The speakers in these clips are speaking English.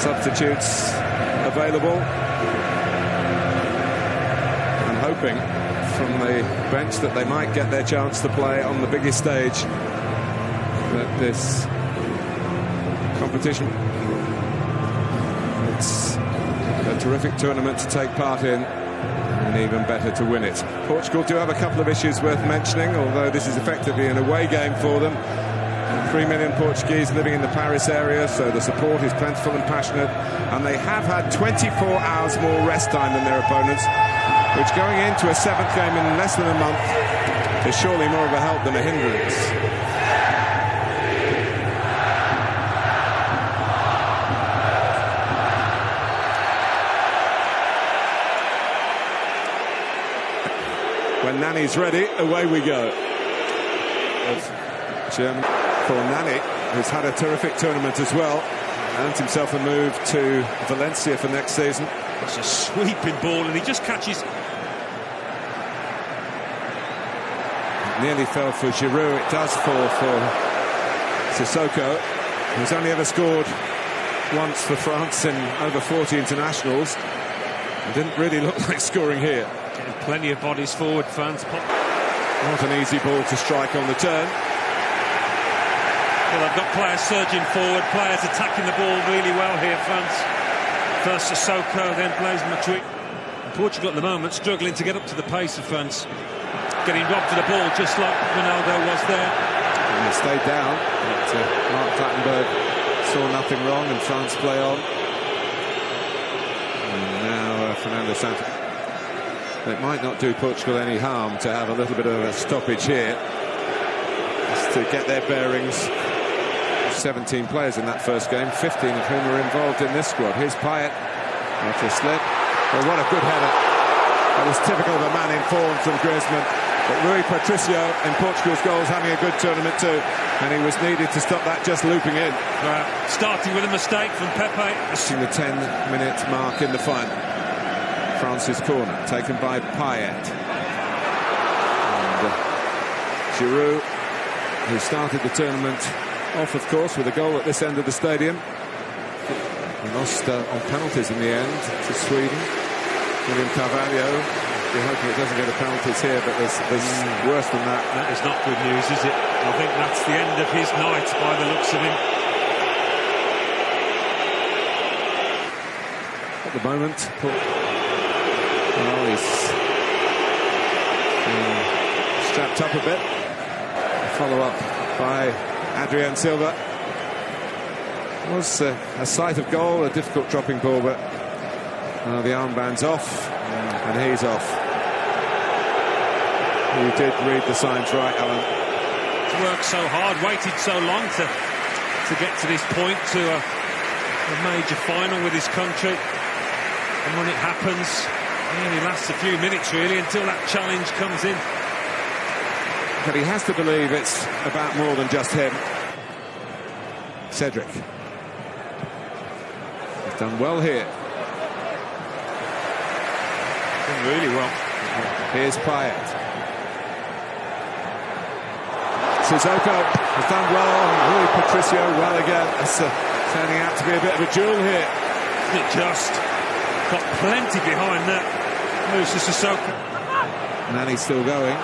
substitutes available. And hoping from the bench that they might get their chance to play on the biggest stage that this competition. It's a terrific tournament to take part in, and even better to win it. Portugal do have a couple of issues worth mentioning, although this is effectively an away game for them. 3 million Portuguese living in the Paris area, so the support is plentiful and passionate, and they have had 24 hours more rest time than their opponents, which going into a 7th game in less than a month is surely more of a help than a hindrance. When Nani's ready, away we go. German for Nani, who's had a terrific tournament as well, and himself a move to Valencia for next season. It's a sweeping ball, and he just catches. It nearly fell for Giroud. It does fall for Sissoko, who's only ever scored once for France in over 40 internationals. It didn't really look like scoring here. Plenty of bodies forward, France. Not an easy ball to strike on the turn. Well, they've got players surging forward, players attacking the ball really well here, France. First Sissoko, then Blaise Matuidi. Portugal at the moment struggling to get up to the pace of France. Getting robbed for the ball just like Ronaldo was there. And they stayed down, but Mark Clattenburg saw nothing wrong, and France play on. And now Fernando Santos. It might not do Portugal any harm to have a little bit of a stoppage here, just to get their bearings. 17 players in that first game, 15 of whom are involved in this squad. Here's Payet, after a slip. Well, what a good header. That was typical of a man in form from Griezmann. But Rui Patricio in Portugal's goals having a good tournament too, and he was needed to stop that just looping in. Starting with a mistake from Pepe. Reaching the 10-minute mark in the final. France's corner, taken by Payet. And Giroud, who started the tournament off, of course, with a goal at this end of the stadium. He lost on penalties in the end to Sweden. William Carvalho. We're hoping it doesn't get the penalties here, but there's worse than that. That is not good news, is it? I think that's the end of his night by the looks of him. At the moment, well, he's strapped up a bit. Follow up by Adrien Silva. It was a sight of goal, a difficult dropping ball, but the armband's off, and he's off. You did read the signs right, Alan. Worked so hard, waited so long to get to this point, to a major final with his country, and when it happens, it only lasts a few minutes really until that challenge comes in. But he has to believe it's about more than just him. Cedric. He's done well here. Done really well. Here's Payet. Sissoko has done well. Rui Patricio well again. It's turning out to be a bit of a duel here. It just got plenty behind that. Moves to Sissoko. Nani's still going.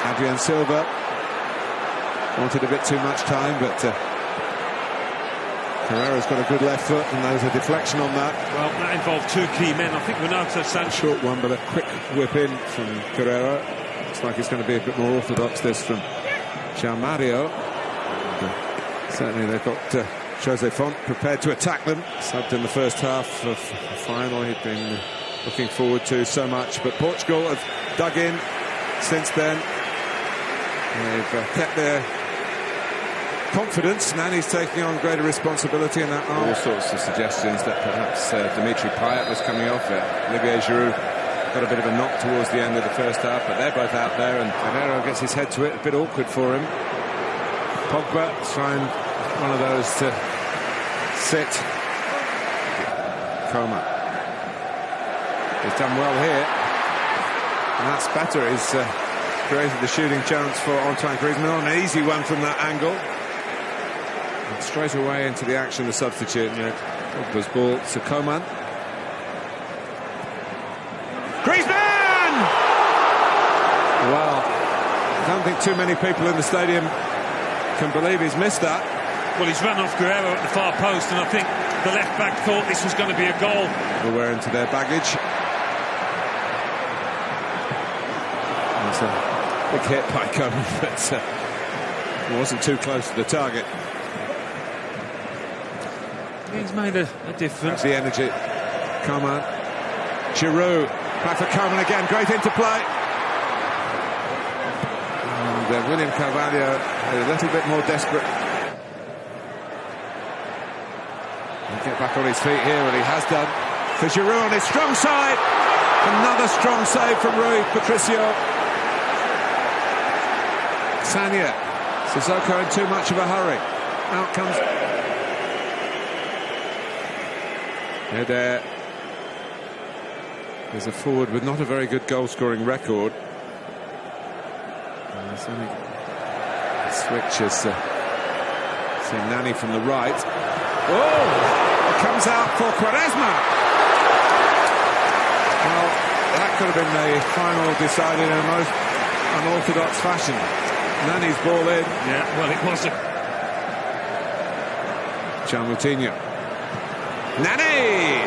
Adrien Silva wanted a bit too much time, but Carrera's got a good left foot, and there's a deflection on that. Well, that involved two key men. I think Ronaldo Sanchez. Short one, but a quick whip in from Carrera. Looks like it's going to be a bit more orthodox, this, from João Mario. Certainly they've got Jose Font prepared to attack them. Subbed in the first half of the final. He'd been looking forward to so much, but Portugal have dug in since then. They've kept their confidence. Nani's taking on greater responsibility in that arm. All sorts of suggestions that perhaps Dimitri Payet was coming off it. Olivier Giroud got a bit of a knock towards the end of the first half, but they're both out there, and Ferreira gets his head to it. A bit awkward for him. Pogba trying one of those to sit. Coma. He's done well here, and that's better. He's created the shooting chance for Antoine Griezmann. An easy one from that angle. And straight away into the action, the substitute. Yeah. Pogba's ball to Coman. Griezmann! Well, I don't think too many people in the stadium can believe he's missed that. Well, he's run off Guerrero at the far post, and I think the left-back thought this was going to be a goal. They're wearing to their baggage. It's a big hit by Coman, but it wasn't too close to the target. He's made a difference. That's the energy. Coman. Giroud. Back for Coman again. Great interplay. And William Carvalho a little bit more desperate. He'll get back on his feet here, and he has done. For Giroud on his strong side. Another strong save from Rui Patricio. Sanya. Sissoko in too much of a hurry. Out comes Eder. There's a forward with not a very good goal-scoring record. Switches. See Nani from the right. Oh! It comes out for Quaresma. Well, that could have been the final decided in a most unorthodox fashion. Nani's ball in. Yeah, well, it wasn't. Gian Moutinho. Nani!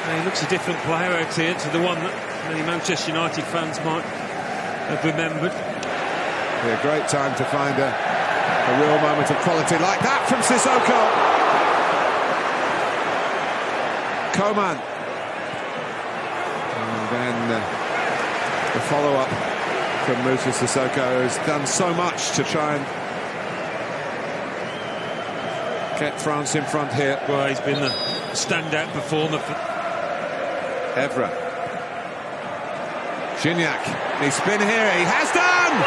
He looks a different player out here to the one that many Manchester United fans might have remembered. Yeah, a great time to find a real moment of quality like that from Sissoko. Coman. And then the follow-up from Moussa Sissoko, who's done so much to try and get France in front here. Well, he's been the standout performer for Evra. Gignac. He spin here. He has done!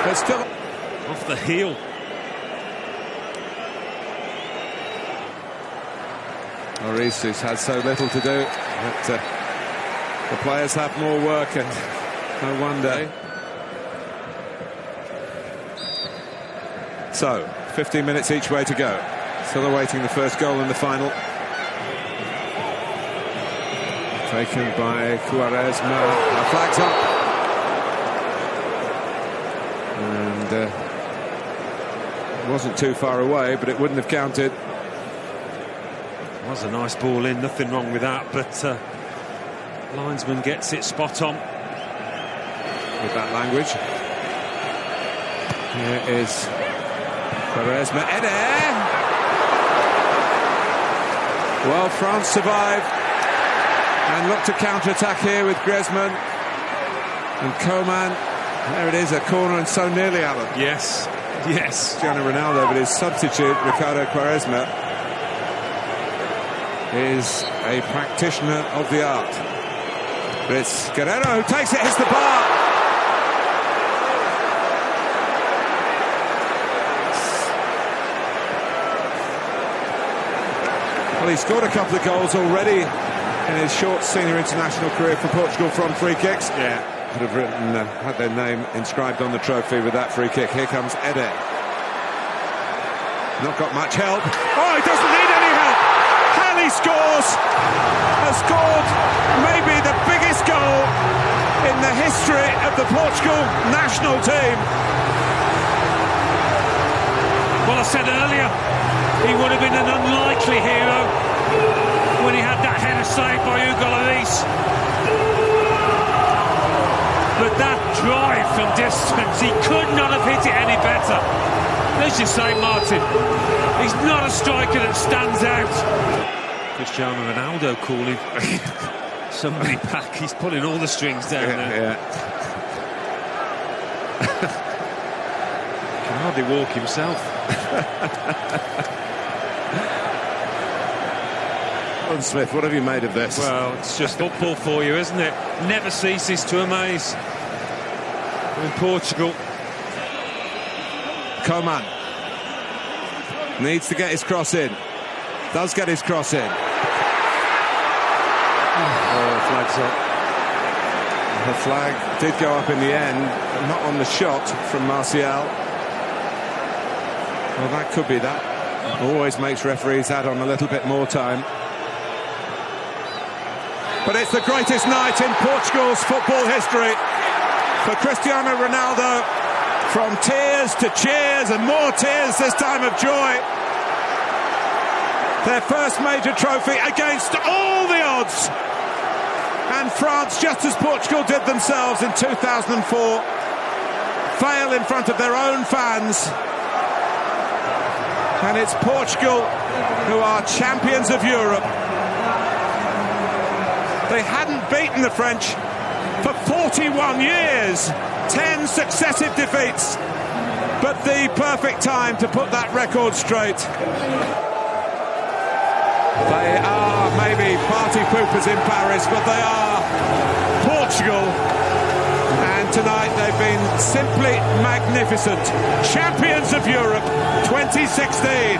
But still off the heel. Mauritius had so little to do, but the players have more work, and no wonder. So, 15 minutes each way to go. Still awaiting the first goal in the final. Taken by Quaresma. Flags up. And it wasn't too far away, but it wouldn't have counted. It was a nice ball in, nothing wrong with that, but linesman gets it spot on. With that language. Here is Quaresma. Eder! Well, France survived and looked to counter-attack here with Griezmann and Coman. There it is, a corner, and so nearly, Alan. Yes, yes. Cristiano Ronaldo, but his substitute, Ricardo Quaresma, is a practitioner of the art. But it's Guerrero who takes it, hits the bar. Well, he's scored a couple of goals already in his short senior international career for Portugal from free kicks. Yeah. Could have written, had their name inscribed on the trophy with that free kick. Here comes Eder. Not got much help. Oh, he doesn't need any help. Halley scores. Has scored maybe the biggest goal in the history of the Portugal national team. Well, I said earlier, he would have been an unlikely hero when he had that header saved by Hugo Lloris. But that drive from distance, he could not have hit it any better. Let's just say, Martin, he's not a striker that stands out. Cristiano Ronaldo calling somebody back. He's pulling all the strings down there. Yeah. Can hardly walk himself. Alan Smith, what have you made of this? Well, it's just football for you, isn't it? Never ceases to amaze. In Portugal. Coman needs to get his cross in. Does get his cross in. Oh, flag's up. The flag did go up in the end, but not on the shot from Martial. Well, that could be that. Always makes referees add on a little bit more time. But it's the greatest night in Portugal's football history for Cristiano Ronaldo. From tears to cheers and more tears, this time of joy. Their first major trophy against all the odds. And France, just as Portugal did themselves in 2004, fail in front of their own fans. And it's Portugal who are champions of Europe. They hadn't beaten the French for 41 years, 10 successive defeats, but the perfect time to put that record straight. They are maybe party poopers in Paris, but they are Portugal. And tonight they've been simply magnificent. Champions of Europe 2016.